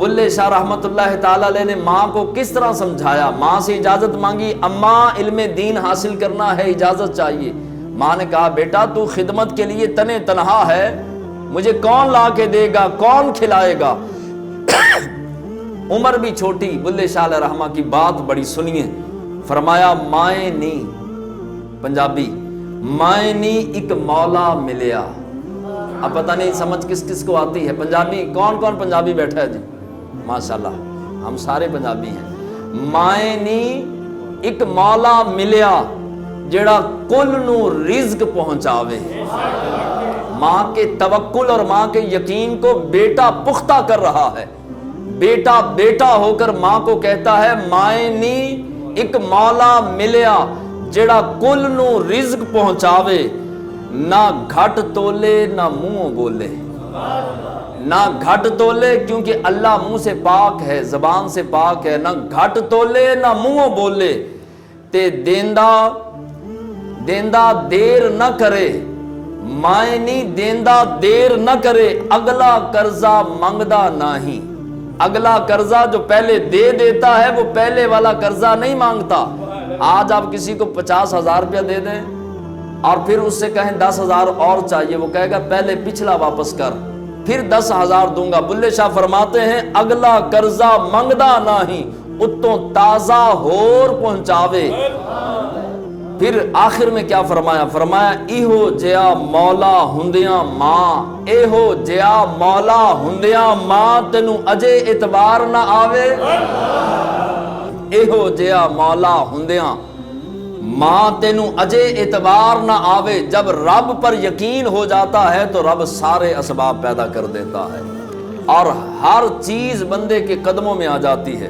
بلے شاہ رحمۃ اللہ تعالی علیہ نے ماں کو کس طرح سمجھایا، ماں سے اجازت مانگی، اماں علم دین حاصل کرنا ہے، اجازت چاہیے۔ ماں نے کہا بیٹا تو خدمت کے لیے تنے تنہا ہے، مجھے کون لا کے دے گا، کون کھلائے گا؟ عمر بھی چھوٹی، بلے شاہ علیہ رحمہ کی بات بڑی سنیے، فرمایا مائیں نی، پنجابی مائیں نی ایک مولا ملیا۔ اب پتہ نہیں سمجھ کس کس کو آتی ہے پنجابی، کون کون پنجابی بیٹھا ہے جی؟ ماشاءاللہ ہم سارے پنجابی ہیں۔ مائیں نی ایک مولا ملیا جڑا کل نو رزق پہنچاوے۔ ماں کے توکل اور ماں کے یقین کو بیٹا پختہ کر رہا ہے۔ بیٹا بیٹا ہو کر ماں کو کہتا ہے مائیں نی ایک مولا ملیا جڑا کل نو رزق پہنچاوے، نہ گھٹ تولے نہ منہ بولے۔ نہ گھٹ تولے کیونکہ اللہ منہ سے پاک ہے، زبان سے پاک ہے، نہ گھٹ تولے نہ منہ بولے، تے دیندہ دیر نہ کرے، مائیں نی دیندہ دیر نہ کرے، اگلا قرضہ منگدا نہیں۔ اگلا قرضہ جو پہلے دے دیتا ہے وہ پہلے والا قرضہ نہیں مانگتا۔ آج آپ کسی کو 50,000 روپیہ دے دیں اور پھر اس سے کہیں 10,000 اور چاہیے، وہ کہے گا پہلے پچھلا واپس کر، پھر 10,000 دوں گا۔ بلے شاہ فرماتے ہیں اگلا قرضہ منگدا نہیں، اتوں تازہ ہور پہنچاوے۔ پھر آخر میں کیا فرمایا؟ فرمایا ایہو جیا مولا ہندیاں ماں، ایہو جیا مولا ہندیاں ماں تینوں اجے اعتبار نہ آوے۔ ایہو جیا مولا ہندیاں ماں تینوں اجے اعتبار نہ آوے۔ جب رب پر یقین ہو جاتا ہے تو رب سارے اسباب پیدا کر دیتا ہے اور ہر چیز بندے کے قدموں میں آ جاتی ہے۔